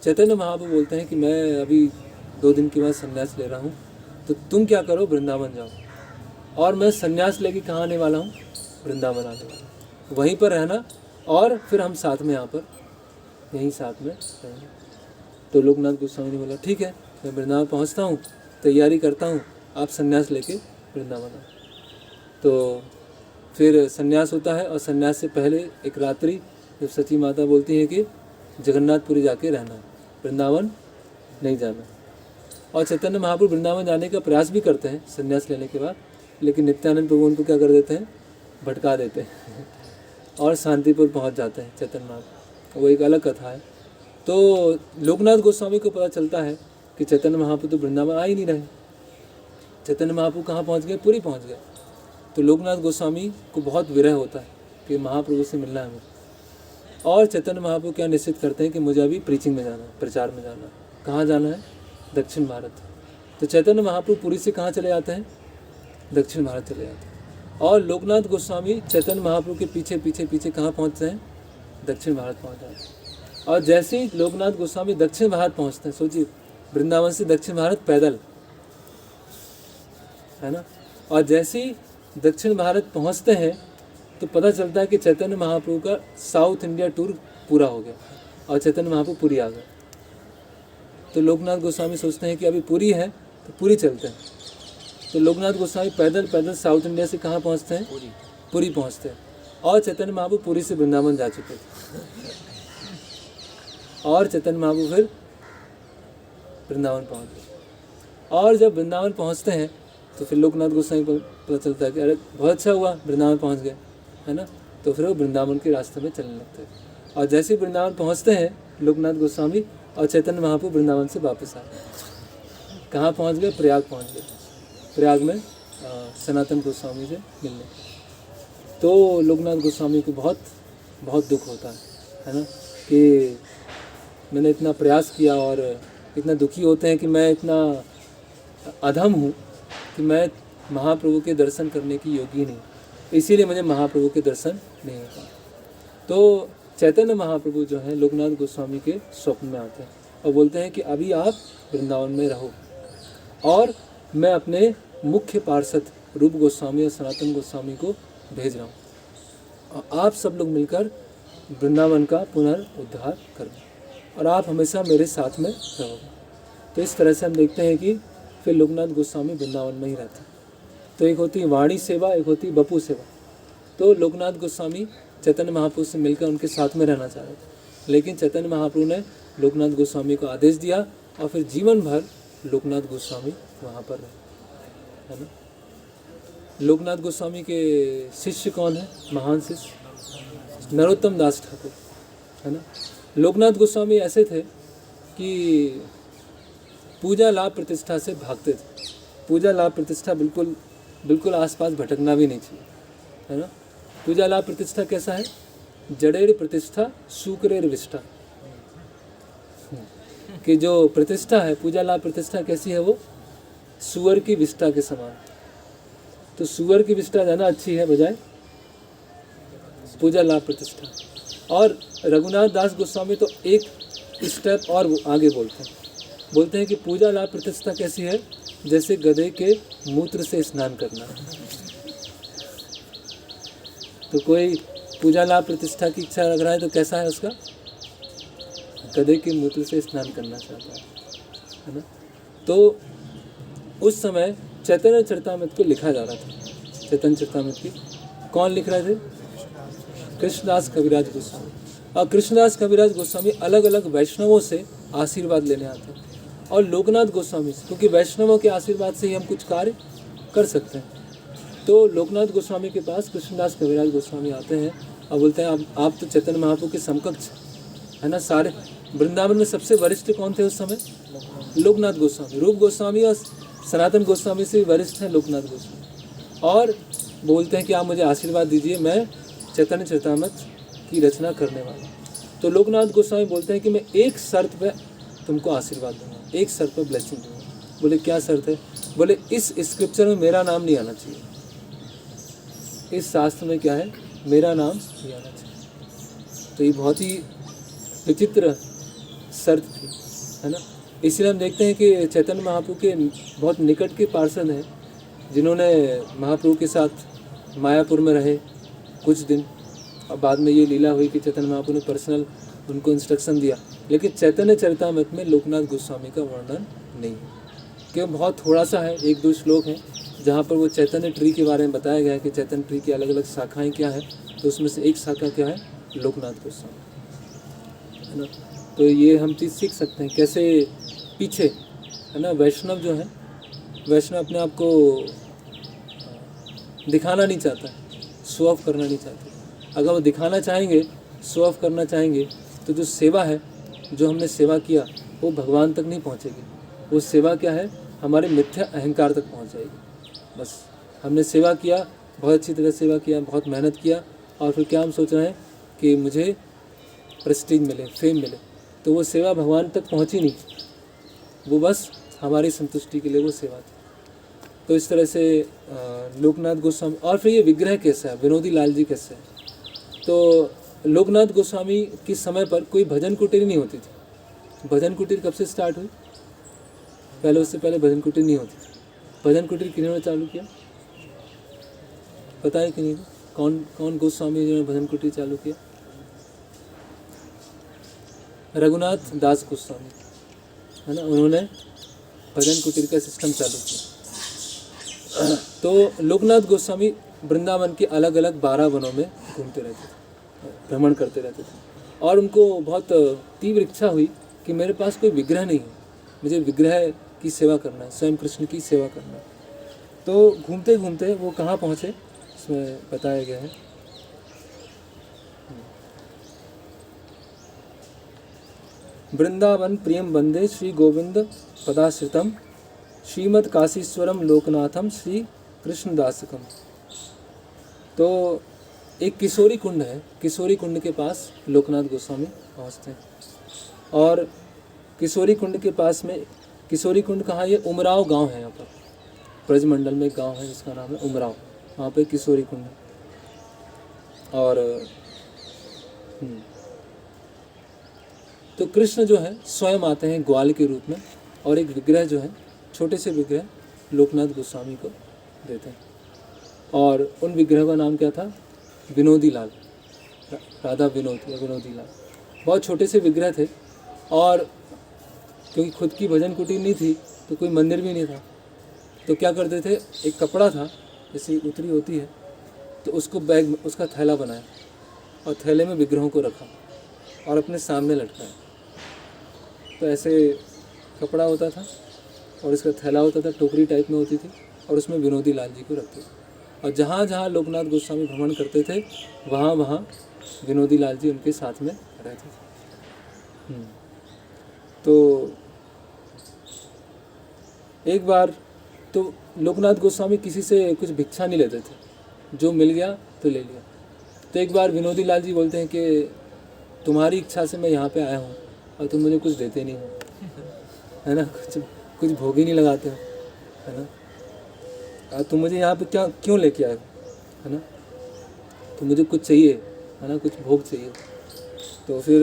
चैतन्य महाप्रभु बोलते हैं कि मैं अभी 2 दिन के बाद संन्यास ले रहा हूँ, तो तुम क्या करो, वृंदावन जाओ, और मैं संन्यास लेके कहाँ आने वाला हूँ, वृंदावन आने वाला हूँ, वहीं पर रहना और फिर हम साथ में यहाँ पर यहीं साथ में रहेंगे। तो लोकनाथ गोस्वामी ने बोला ठीक है, मैं वृंदावन पहुँचता हूँ, तैयारी करता हूँ, आप संन्यास लेके वृंदावन आओ। तो फिर संन्यास होता है और संन्यास से पहले एक रात्रि जब सची माता बोलती है कि जगन्नाथपुरी जाके रहना, वृंदावन नहीं जाना। और चैतन्य महाप्रभु वृंदावन जाने का प्रयास भी करते हैं संन्यास लेने के बाद, लेकिन नित्यानंद प्रभु उनको क्या कर देते हैं, भटका देते हैं और शांतिपुर पहुंच जाते हैं चैतन्य महाप्रभु। वो एक अलग कथा है। तो लोकनाथ गोस्वामी को पता चलता है कि चैतन्य महाप्रभु तो वृंदावन आ ही नहीं रहे। चैतन्य महाप्रभु कहाँ पहुँच गए, पुरी पहुँच गए। तो लोकनाथ गोस्वामी को बहुत विरह होता है कि महाप्रभु से मिलना है मुझे। और चैतन्य महाप्रभु क्या निश्चित करते हैं कि मुझे अभी प्रीचिंग में जाना है, प्रचार में जाना है। कहाँ जाना है, दक्षिण भारत। तो चैतन्य महाप्रभु पुरी से कहाँ चले जाते हैं, दक्षिण भारत चले जाते हैं। और लोकनाथ गोस्वामी चैतन्य महाप्रभु के पीछे पीछे पीछे कहाँ पहुँचते हैं, दक्षिण भारत पहुँच जाते हैं। और जैसे ही लोकनाथ गोस्वामी दक्षिण भारत पहुँचते हैं, सोचिए वृंदावन से दक्षिण भारत पैदल, है ना। और जैसे ही दक्षिण भारत पहुँचते हैं तो पता चलता है कि चैतन्य महाप्रभु का साउथ इंडिया टूर पूरा हो गया और चैतन्य महाप्रभु पुरी आ गए। तो लोकनाथ गोस्वामी सोचते हैं कि अभी पुरी है तो पुरी चलते हैं। तो लोकनाथ गोस्वामी पैदल साउथ इंडिया से कहाँ पहुँचते हैं, पुरी पहुँचते हैं। और चैतन्य महाप्रभु पुरी से वृंदावन जा चुके थे और चैतन्य महाप्रभु फिर वृंदावन पहुँच गए। और जब वृंदावन पहुँचते हैं तो फिर लोकनाथ गोस्वामी को पता चलता है कि अरे बहुत अच्छा हुआ वृंदावन पहुँच गए, है ना। तो फिर वो वृंदावन के रास्ते में चलने लगते हैं। और जैसे ही वृंदावन पहुँचते हैं लोकनाथ गोस्वामी और चैतन्य महाप्रभु वृंदावन से वापस आ गए। कहाँ पहुँच गए, प्रयाग पहुँच गए। प्रयाग में सनातन गोस्वामी से मिलने। तो लोकनाथ गोस्वामी को बहुत बहुत दुख होता है ना, कि मैंने इतना प्रयास किया और इतना दुखी होते हैं कि मैं इतना अधम हूँ कि मैं महाप्रभु के दर्शन करने की योग्य नहीं, इसीलिए मुझे महाप्रभु के दर्शन नहीं हो पाए। तो चैतन्य महाप्रभु जो है लोकनाथ गोस्वामी के स्वप्न में आते हैं और बोलते हैं कि अभी आप वृंदावन में रहो और मैं अपने मुख्य पार्षद रूप गोस्वामी और सनातन गोस्वामी को भेज रहा हूँ और आप सब लोग मिलकर वृंदावन का पुनर्उद्धार करें और आप हमेशा मेरे साथ में रहोगे। तो इस तरह से हम देखते हैं कि फिर लोकनाथ गोस्वामी वृंदावन में ही रहते। तो एक होती वाणी सेवा, एक होती बपू सेवा। तो लोकनाथ गोस्वामी चैतन्य महाप्रभु से मिलकर उनके साथ में रहना चाह रहे थे, लेकिन चैतन्य महाप्रभु ने लोकनाथ गोस्वामी को आदेश दिया और फिर जीवन भर लोकनाथ गोस्वामी वहाँ पर रहे, है ना। लोकनाथ गोस्वामी के शिष्य कौन है? महान शिष्य नरोत्तम दास ठाकुर, है ना। लोकनाथ गोस्वामी ऐसे थे कि पूजा लाभ प्रतिष्ठा से भागते थे। पूजा लाभ प्रतिष्ठा बिल्कुल आसपास भटकना भी नहीं चाहिए, है ना। पूजा लाभ प्रतिष्ठा कैसा है? जड़ेर प्रतिष्ठा शुक्रेर विष्ठा, कि जो प्रतिष्ठा है, पूजा लाभ प्रतिष्ठा कैसी है? वो सुअर की विष्ठा के समान। तो सुअर की विष्ठा ज़्यादा अच्छी है बजाय पूजा लाभ प्रतिष्ठा। और रघुनाथ दास गोस्वामी तो एक स्टेप और आगे बोलते हैं कि पूजा लाभ प्रतिष्ठा कैसी है? जैसे गधे के मूत्र से स्नान करना। तो कोई पूजा लाभ प्रतिष्ठा की इच्छा रख रहा है तो कैसा है उसका? गधे के मूत्र से स्नान करना चाहता है ना। तो उस समय चैतन्य चरितामृत को लिखा जा रहा था। चैतन्य चरितामृत की कौन लिख रहे थे? कृष्णदास कविराज गोस्वामी। और कृष्णदास कविराज गोस्वामी अलग अलग वैष्णवों से आशीर्वाद लेने आते हैं, और लोकनाथ गोस्वामी से, क्योंकि वैष्णवों के आशीर्वाद से ही हम कुछ कार्य कर सकते हैं। तो लोकनाथ गोस्वामी के पास कृष्णदास कविराज गोस्वामी आते हैं और बोलते हैं आप तो चैतन्य महाप्रभु के समकक्ष, है ना। सारे वृंदावन में सबसे वरिष्ठ कौन थे उस समय? लोकनाथ गोस्वामी। रूप गोस्वामी और सनातन गोस्वामी से वरिष्ठ हैं लोकनाथ गोस्वामी। और बोलते हैं कि आप मुझे आशीर्वाद दीजिए, मैं चैतन्य चरितामृत की रचना करने वाला। तो लोकनाथ गोस्वामी बोलते हैं कि मैं एक शर्त पे तुमको आशीर्वाद दूंगा, एक शर्त पे ब्लेसिंग दूंगा। बोले क्या शर्त है? बोले इस स्क्रिप्चर में मेरा नाम नहीं आना चाहिए। इस शास्त्र में क्या है? मेरा नाम नहीं आना चाहिए। तो ये बहुत ही विचित्र शर्त थी, है ना। इसलिए हम देखते हैं कि चैतन्य महाप्रभु के बहुत निकट के पार्षद हैं, जिन्होंने महाप्रभु के साथ मायापुर में रहे कुछ दिन, और बाद में ये लीला हुई कि चैतन्य महाप्रभु ने पर्सनल उनको इंस्ट्रक्शन दिया। लेकिन चैतन्य चरितामृत में लोकनाथ गोस्वामी का वर्णन नहीं है, क्यों? बहुत थोड़ा सा है, 1-2 श्लोक हैं जहाँ पर वो चैतन्य ट्री के बारे में बताया गया है कि चैतन्य ट्री की अलग अलग शाखाएँ क्या है। तो उसमें से एक शाखा क्या है? लोकनाथ गोस्वामी, है ना। तो ये हम चीज़ सीख सकते हैं कैसे पीछे, है ना, वैष्णव जो है, वैष्णव अपने आप को दिखाना नहीं चाहता, शो ऑफ करना नहीं चाहता। अगर वो दिखाना चाहेंगे, शो ऑफ करना चाहेंगे, तो जो सेवा है, जो हमने सेवा किया, वो भगवान तक नहीं पहुंचेगी। वो सेवा क्या है? हमारे मिथ्या अहंकार तक पहुंच जाएगी। बस हमने सेवा किया, बहुत अच्छी तरह सेवा किया, बहुत मेहनत किया, और फिर क्या हम सोच रहे हैं कि मुझे प्रेस्टीज मिले, फेम मिले, तो वो सेवा भगवान तक पहुंची नहीं, वो बस हमारी संतुष्टि के लिए वो सेवा थी। तो इस तरह से लोकनाथ गोस्वामी। और फिर ये विग्रह कैसा है? विनोदी लाल जी कैसे है? तो लोकनाथ गोस्वामी के समय पर कोई भजन कुटीर नहीं होती थी। भजन कुटीर कब से स्टार्ट हुई? पहले, उससे पहले भजन कुटीर नहीं होती थी। भजन कुटीर किन्होंने चालू किया? पता है कि नहीं? कौन गोस्वामी जिन्होंने भजन कुटीर चालू किया? रघुनाथ दास गोस्वामी, है ना। उन्होंने भजन कुटीर का सिस्टम चालू किया। तो लोकनाथ गोस्वामी वृंदावन के अलग अलग 12 वनों में घूमते रहते थे, भ्रमण करते रहते थे, और उनको बहुत तीव्र इच्छा हुई कि मेरे पास कोई विग्रह नहीं है, मुझे विग्रह की सेवा करना है, स्वयं कृष्ण की सेवा करना है। तो घूमते घूमते वो कहाँ पहुँचे, इसमें बताया गया है। वृंदावन प्रियम वंदे श्री गोविंद पदाश्रितम श्रीमद काशीश्वरम लोकनाथम श्री कृष्णदासकम। तो एक किशोरी कुंड है, किशोरी कुंड के पास लोकनाथ गोस्वामी पहुँचते हैं। और किशोरी कुंड के पास में, किशोरी कुंड कहाँ? ये उमराव गांव है, यहाँ पर ब्रजमंडल में एक गांव है जिसका नाम है उमराव, वहाँ पे किशोरी कुंड है। और तो कृष्ण जो है स्वयं आते हैं ग्वाल के रूप में, और एक विग्रह जो है, छोटे से विग्रह लोकनाथ गोस्वामी को देते हैं। और उन विग्रह का नाम क्या था? विनोदी लाल, राधा विनोद या विनोदी लाल। बहुत छोटे से विग्रह थे, और क्योंकि खुद की भजन कुटीर नहीं थी तो कोई मंदिर भी नहीं था, तो क्या करते थे, एक कपड़ा था जैसे उतरी होती है, तो उसको बैग, उसका थैला बनाया और थैले में विग्रहों को रखा और अपने सामने लटकाया। तो ऐसे कपड़ा होता था और इसका थैला होता था, टोकरी टाइप में होती थी, और उसमें विनोदी लाल जी को रखते थे। और जहाँ जहाँ लोकनाथ गोस्वामी भ्रमण करते थे वहाँ वहाँ विनोदी लाल जी उनके साथ में रहते थे। तो एक बार तो लोकनाथ गोस्वामी किसी से कुछ भिक्षा नहीं लेते थे, जो मिल गया तो ले लिया। तो एक बार विनोदी लाल जी बोलते हैं कि तुम्हारी इच्छा से मैं यहाँ पे आया हूँ और तुम मुझे कुछ देते नहीं हो, है ना, कुछ भोग ही नहीं लगाते हो, है ना, तुम मुझे यहाँ पे क्या क्यों लेके आए हो, है ना, तो मुझे कुछ चाहिए, है ना, कुछ भोग चाहिए। तो फिर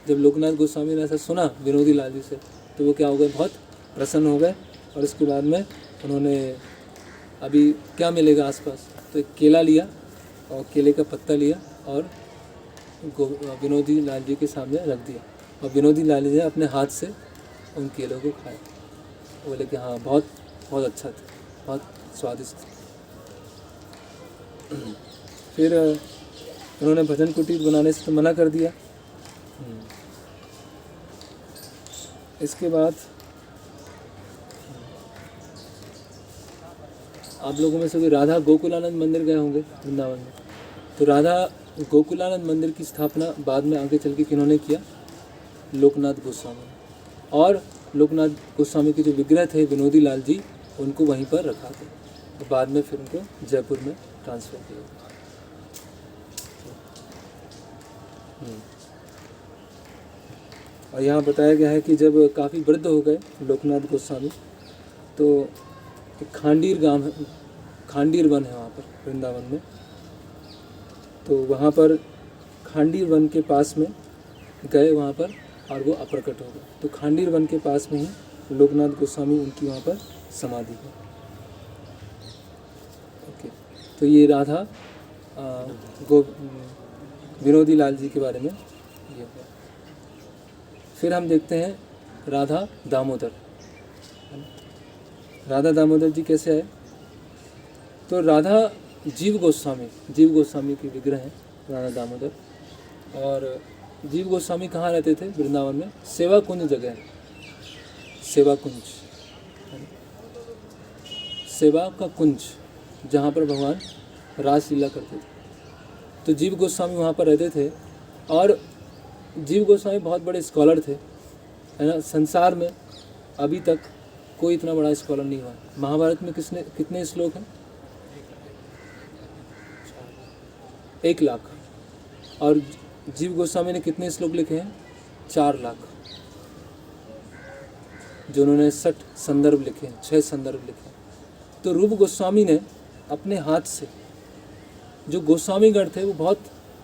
जब लोकनाथ गोस्वामी ने ऐसा सुना विनोदी लाल जी से, तो वो क्या हो गए, बहुत प्रसन्न हो गए। और इसके बाद में उन्होंने अभी क्या मिलेगा आसपास, तो एक केला लिया और केले का पत्ता लिया और विनोदी लाल जी के सामने रख दिया, और विनोदी लाल जी ने अपने हाथ से उन केलों को खाया। बोले कि हाँ बहुत बहुत अच्छा था, बहुत स्वादिष्ट। फिर उन्होंने भजन कुटीर बनाने से तो मना कर दिया। इसके बाद आप लोगों में से कोई राधा गोकुलानंद मंदिर गए होंगे वृंदावन में। तो राधा गोकुलानंद मंदिर की स्थापना बाद में आगे चल के किन्होंने किया, लोकनाथ गोस्वामी। और लोकनाथ गोस्वामी के जो विग्रह थे विनोदी लाल जी, उनको वहीं पर रखा था, और बाद में फिर उनको जयपुर में ट्रांसफ़र किया। और यहाँ बताया गया है कि जब काफ़ी वृद्ध हो गए लोकनाथ गोस्वामी, तो एक खांडीर गांव है, खांडीर वन है वहाँ पर वृंदावन में। तो वहाँ पर खांडीर वन के पास में गए वहाँ पर, और वो अप्रकट हो गए। तो खांडीर वन के पास में ही लोकनाथ गोस्वामी, उनकी वहाँ पर समाधि है। ओके, तो ये राधा विनोदी लाल जी के बारे में ये है। फिर हम देखते हैं राधा दामोदर। राधा दामोदर जी कैसे आए, तो राधा जीव गोस्वामी के विग्रह हैं राधा दामोदर। और जीव गोस्वामी कहाँ रहते थे वृंदावन में, सेवा कुंज जगह है, सेवा कुंज, सेवा का कुंज, जहाँ पर भगवान रासलीला करते थे। तो जीव गोस्वामी वहाँ पर रहते थे। और जीव गोस्वामी बहुत बड़े स्कॉलर थे, है ना। संसार में अभी तक कोई इतना बड़ा स्कॉलर नहीं हुआ। महाभारत में कितने श्लोक हैं, 1 लाख। और जीव गोस्वामी ने कितने श्लोक लिखे हैं, 4 लाख। जो उन्होंने 60 संदर्भ लिखे हैं, 6 संदर्भ लिखे हैं। तो रूप गोस्वामी ने अपने हाथ से, जो गोस्वामी गण थे वो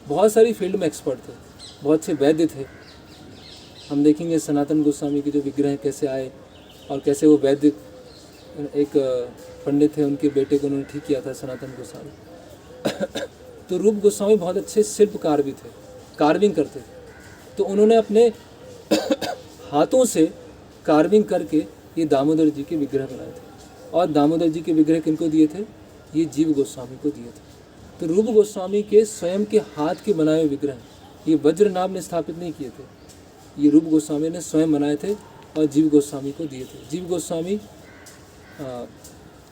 बहुत सारी फील्ड में एक्सपर्ट थे, बहुत से वैद्य थे। हम देखेंगे सनातन गोस्वामी के जो विग्रह कैसे आए, और कैसे वो वैद्य, एक पंडित थे, उनके बेटे को उन्होंने ठीक किया था सनातन गोस्वामी। तो रूप गोस्वामी बहुत अच्छे शिल्पकार भी थे, कार्विंग करते थे। तो उन्होंने अपने हाथों से कार्विंग करके ये दामोदर जी के विग्रह बनाए थे। और दामोदर जी के विग्रह किनको दिए थे, ये जीव गोस्वामी को दिए थे। तो रूप गोस्वामी के स्वयं के हाथ के बनाए हुए विग्रह, ये वज्रनाभ ने स्थापित नहीं किए थे, ये रूप गोस्वामी ने स्वयं बनाए थे और जीव गोस्वामी को दिए थे। जीव गोस्वामी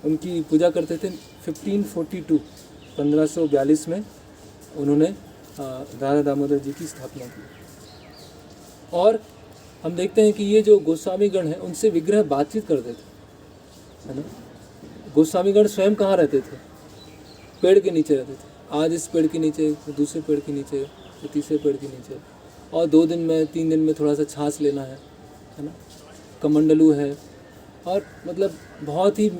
उनकी पूजा करते थे 1542 में उन्होंने राधा दामोदर जी की स्थापना की। और हम देखते हैं कि ये जो गोस्वामी गण हैं उनसे विग्रह बातचीत करते थे, है ना। गोस्वामी गण स्वयं कहाँ रहते थे, पेड़ के नीचे रहते थे। आज इस पेड़ के नीचे, दूसरे पेड़ के नीचे, तीसरे पेड़ के नीचे, और 2 दिन में 3 दिन में थोड़ा सा छाछ लेना है ना। कमंडलू है, और मतलब बहुत ही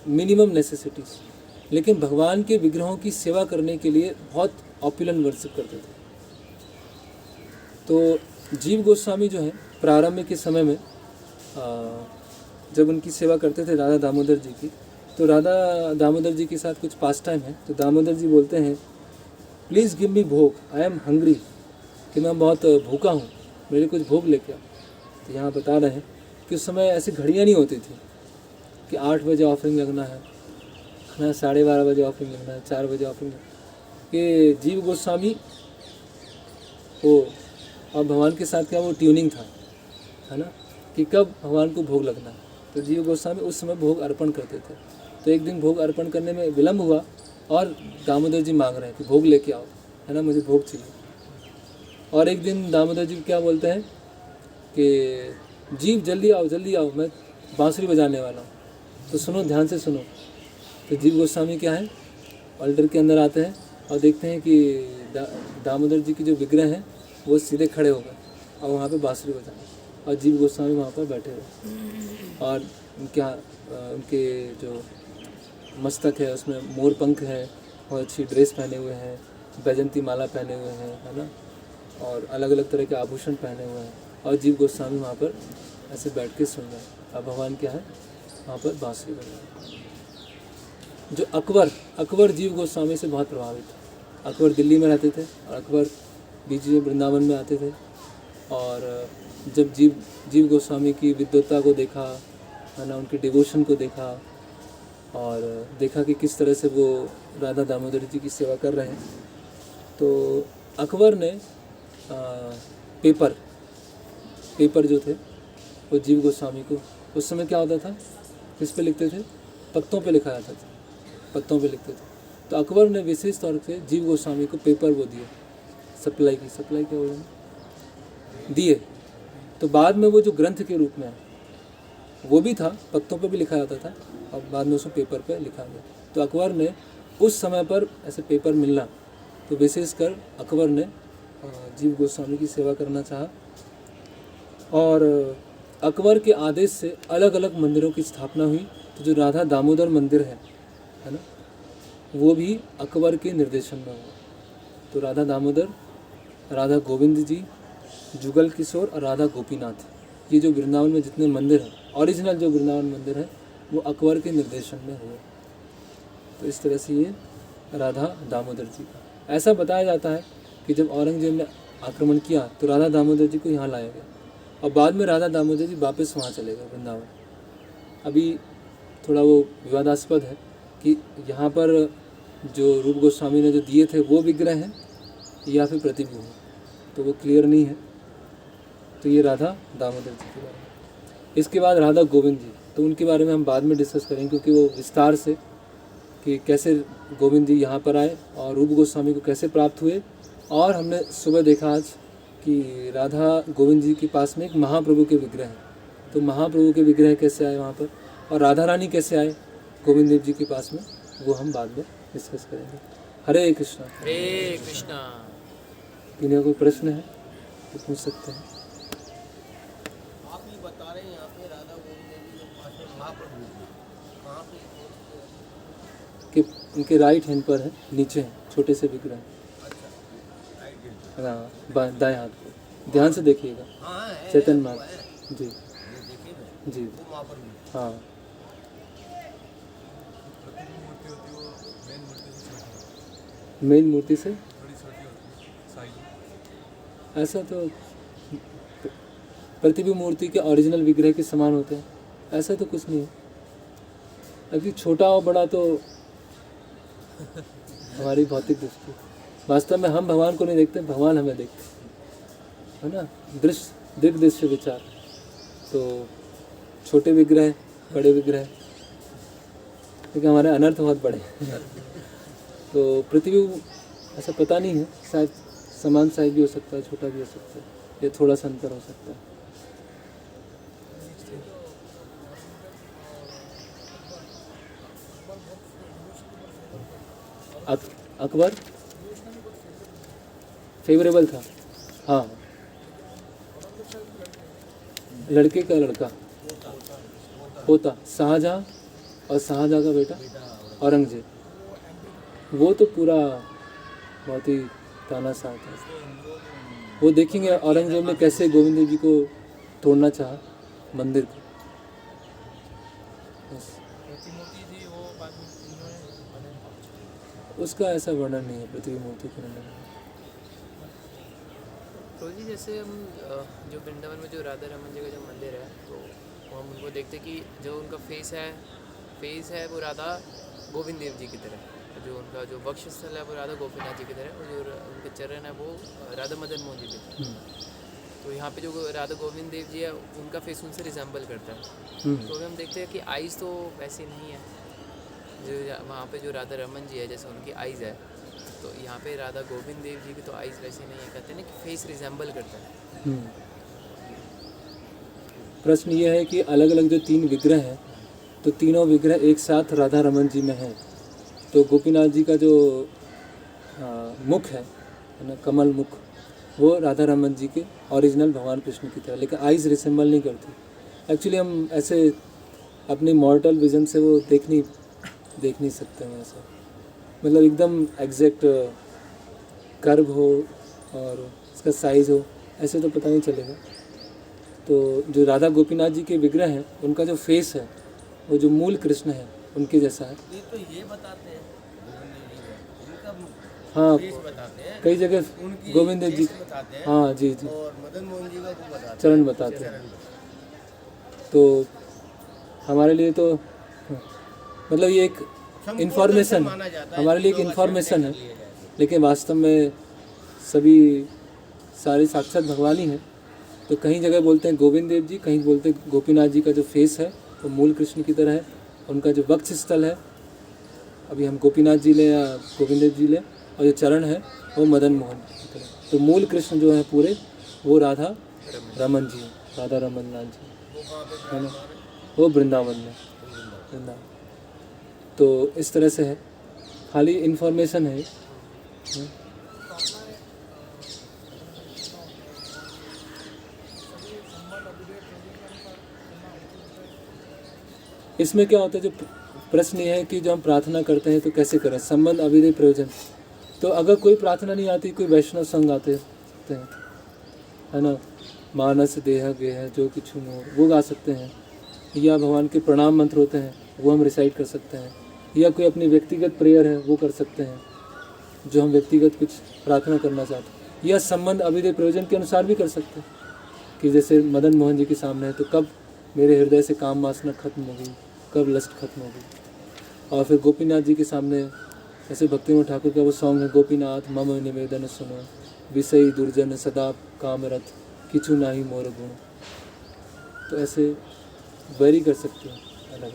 मिनिमम नेसेसिटीज़, लेकिन भगवान के विग्रहों की सेवा करने के लिए बहुत ऑपुलेंट वर्शिप करते थे। तो जीव गोस्वामी जो हैं प्रारंभ के समय में जब उनकी सेवा करते थे राधा दामोदर जी की, तो राधा दामोदर जी के साथ कुछ पास टाइम है। तो दामोदर जी बोलते हैं, प्लीज़ गिव मी भोग, आई एम हंग्री, कि मैं बहुत भूखा हूँ, मेरे कुछ भोग लेके आओ। तो यहाँ बता रहे हैं कि उस समय ऐसी घड़ियाँ नहीं होती थी कि 8 बजे ऑफरिंग लगना है, 12:30 बजे ऑफरिंग लगना है, 4 बजे ऑफरिंग। कि जीव गोस्वामी वो और भगवान के साथ क्या वो ट्यूनिंग था, है ना, कि कब भगवान को भोग लगना है। तो जीव गोस्वामी उस समय भोग अर्पण करते थे। तो एक दिन भोग अर्पण करने में विलम्ब हुआ और दामोदर जी मांग रहे हैं कि भोग लेके आओ, है ना, मुझे भोग चाहिए। और एक दिन दामोदर जी क्या बोलते हैं कि जीव जल्दी आओ, मैं बांसुरी बजाने वाला हूँ, तो सुनो, ध्यान से सुनो। तो जीव गोस्वामी क्या है, ऑल्टर के अंदर आते हैं और देखते हैं कि दामोदर जी की जो विग्रह हैं वो सीधे खड़े हो गए और वहाँ पे बांसुरी बजाए, और जीव गोस्वामी वहाँ पर बैठे हुए, और उनके जो मस्तक है उसमें मोर पंख है, बहुत अच्छी ड्रेस पहने हुए हैं, बैजंती माला पहने हुए हैं, है ना, और अलग अलग तरह के आभूषण पहने हुए हैं, और जीव गोस्वामी वहाँ पर ऐसे बैठ के सुन रहे हैं। और भगवान क्या है, वहाँ पर बांसुरी बजा रहे हैं। जो अकबर जीव गोस्वामी से बहुत प्रभावित था। अकबर दिल्ली में रहते थे और अकबर बीच में वृंदावन में आते थे, और जब जीव गोस्वामी की विद्वत्ता को देखा, है ना, उनके डिवोशन को देखा, और देखा कि किस तरह से वो राधा दामोदर जी की सेवा कर रहे हैं, तो अकबर ने पेपर जो थे वो जीव गोस्वामी को, उस समय क्या होता था, किस पे लिखते थे, पत्तों पे लिखा जाता था, पत्तों पे लिखते थे। तो अकबर ने विशेष तौर से जीव गोस्वामी को पेपर वो दिए, सप्लाई क्या बोले, दिए। तो बाद में वो जो ग्रंथ के रूप में है वो भी था, पत्तों पे भी लिखा जाता था, और बाद में उसको पेपर पे लिखा गया। तो अकबर ने उस समय पर ऐसे पेपर मिलना, तो विशेषकर अकबर ने जीव गोस्वामी की सेवा करना चाहा, और अकबर के आदेश से अलग अलग मंदिरों की स्थापना हुई। तो जो राधा दामोदर मंदिर है ना, वो भी अकबर के निर्देशन में हुआ। तो राधा दामोदर, राधा गोविंद जी, जुगल किशोर और राधा गोपीनाथ, ये जो वृंदावन में जितने मंदिर हैं, ओरिजिनल जो वृंदावन मंदिर है, वो अकबर के निर्देशन में हुए। तो इस तरह से ये राधा दामोदर जी का ऐसा बताया जाता है कि जब औरंगजेब ने आक्रमण किया तो राधा दामोदर जी को यहाँ लाया गया, और बाद में राधा दामोदर जी वापस वहाँ चले गए वृंदावन। अभी थोड़ा वो विवादास्पद है कि यहाँ पर जो रूप गोस्वामी ने जो दिए थे वो विग्रह हैं या फिर प्रतिबिंब है, तो वो क्लियर नहीं है। तो ये राधा दामोदर जी के बारे में। इसके बाद राधा गोविंद जी, तो उनके बारे में हम बाद में डिस्कस करेंगे, क्योंकि वो विस्तार से कि कैसे गोविंद जी यहाँ पर आए और रूप गोस्वामी को कैसे प्राप्त हुए। और हमने सुबह देखा आज कि राधा गोविंद जी के पास में एक महाप्रभु के विग्रह है, तो महाप्रभु के विग्रह कैसे आए वहाँ पर, और राधा रानी कैसे आए गोविंद देव जी के पास में, वो हम बाद में डिस्कस करेंगे। हरे कृष्णा। हरे कृष्णा। किन्हीं कोई प्रश्न है तो पूछ सकते हैं। आप ये बता रहे हैं यहाँ पे राधा गोविंद देव जी के पास में महाप्रभु कहाँ पे, कि उनके राइट हैंड पर है, नीचे हैं छोटे से विग्रह। अच्छा राइट हैंड, हाँ, दाएं हाथ को ध्यान से देखिएगा। हाँ है, चैतन्य वो मार्ग है, जी ये देखिए मैं, जी, वो महाप्रभु। हाँ। मेन मूर्ति से ऐसा तो प्रतिबिंब मूर्ति के ओरिजिनल विग्रह के समान होते हैं, ऐसा तो कुछ नहीं है। अभी छोटा और बड़ा तो हमारी भौतिक दृष्टि, वास्तव में हम भगवान को नहीं देखते, भगवान हमें देखते, है ना, दृग दृश्य विचार। तो छोटे विग्रह, बड़े विग्रह, क्योंकि हमारे अनर्थ बहुत बड़े हैं। तो प्रतिबिंब ऐसा पता नहीं है, शायद समान साइज भी हो सकता है, छोटा भी हो सकता है, या थोड़ा सा अंतर हो सकता है। अकबर फेवरेबल था, हाँ, लड़के का लड़का होता, शाहजहाँ और शाहजहाँ का बेटा औरंगजेब, वो तो पूरा बहुत ही तानाशाह था। वो देखेंगे औरंगजेब ने कैसे गोविंद देव जी को तोड़ना चाहा, मंदिर को। उसका ऐसा वर्णन नहीं है, पृथ्वी मूर्ति का वर्णन। प्रभु जी जैसे हम जो वृंदावन में जो राधा रमन जी का जो मंदिर है तो हम उनको देखते कि जो उनका फेस है वो राधा गोविंद देव जी की तरह, जो उनका जो वक्षस्थल है वो राधा गोपीनाथ जी की तरह, और जो उनके चरण है वो राधा मदन मोहन जी की तरह। तो यहाँ पे जो राधा गोविंद देव जी है उनका फेस उनसे रिजेंबल करता है। तो अभी हम देखते हैं कि आइज़ तो वैसी नहीं है, जो वहाँ पे जो राधा रमन जी है जैसे उनकी आइज़ है, तो यहाँ पे राधा गोविंद देव जी की तो आइज़ वैसे नहीं है। कहते हैं ना कि फेस रिजेंबल करता है। प्रश्न ये है कि अलग अलग जो 3 विग्रह हैं तो तीनों विग्रह एक साथ राधा रमन जी में हैं। तो गोपीनाथ जी का जो मुख है ना, कमल मुख, वो राधा रमन जी के ओरिजिनल भगवान कृष्ण की तरह, लेकिन आइज़ रिसेंबल नहीं करती। एक्चुअली हम ऐसे अपनी मॉर्टल विजन से वो देख नहीं सकते हैं ऐसा, मतलब एकदम एग्जैक्ट कर्व हो और इसका साइज़ हो ऐसे तो पता नहीं चलेगा। तो जो राधा गोपीनाथ जी के विग्रह हैं उनका जो फेस है वो जो मूल कृष्ण है उनके जैसा है। ये तो ये बताते हैं उनका हाँ, फेस बताते हैं, कई जगह उनकी गोविंद देव जी, चेस्ट बताते हैं, हाँ जी जी, और मदन मोहन जी का वो बताते हैं, चरण बताते हैं। चरण बताते तो हमारे लिए तो मतलब ये एक हैं। इन्फॉर्मेशन माना जाता है, हमारे लिए एक लोग इन्फॉर्मेशन है, लिए जाते हैं। लेकिन वास्तव में सभी सारे साक्षात भगवान ही हैं। तो कहीं जगह बोलते हैं गोविंद देव जी, कहीं बोलते हैं गोपीनाथ जी का जो फेस है वो मूल कृष्ण की तरह है, उनका जो वक्ष स्थल है, अभी हम गोपीनाथ जी लें या गोविंद देव जी लें, और जो चरण है वो मदन मोहन की तरह। तो मूल कृष्ण जो है पूरे वो राधा रमन जी, राधा रमन नाथ जी वो कहाँ पे है ना, वो वृंदावन में, वृंदावन। तो इस तरह से है, खाली इन्फॉर्मेशन है। इसमें क्या होता है, जो प्रश्न ये है कि जो हम प्रार्थना करते हैं तो कैसे करें, संबंध अविधेय प्रयोजन। तो अगर कोई प्रार्थना नहीं आती, कोई वैष्णव संग आते हैं है ना, मानस देह गेह जो कुछ मोर वो गा सकते हैं, या भगवान के प्रणाम मंत्र होते हैं वो हम रिसाइट कर सकते हैं, या कोई अपनी व्यक्तिगत प्रेयर है वो कर सकते हैं जो हम व्यक्तिगत कुछ प्रार्थना करना चाहते हैं, या संबंध अविधेय प्रयोजन के अनुसार भी कर सकते हैं कि जैसे मदन मोहन जी के सामने है तो कब मेरे हृदय से काम वासना खत्म हो गई, कब लस्ट खत्म हो गई। और फिर गोपीनाथ जी के सामने जैसे भक्तिमोहन ठाकुर का वो सॉन्ग है, गोपीनाथ मम निवेदन सुनो विषयी दुर्जन सदा कामरथ किचु नाही मोर गुण। तो ऐसे वेरी कर सकते हैं अलग।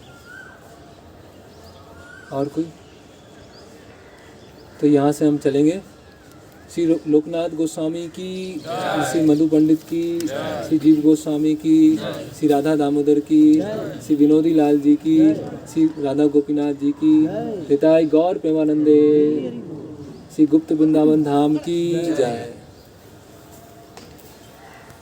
और कोई? तो यहाँ से हम चलेंगे श्री लोकनाथ गोस्वामी की, श्री मधु पंडित की, श्री जीव गोस्वामी की, श्री राधा दामोदर की, श्री विनोदी लाल जी की, श्री राधा गोपीनाथ जी की, हिताय गौर प्रेमानंदे, श्री गुप्त वृंदावन धाम की जय।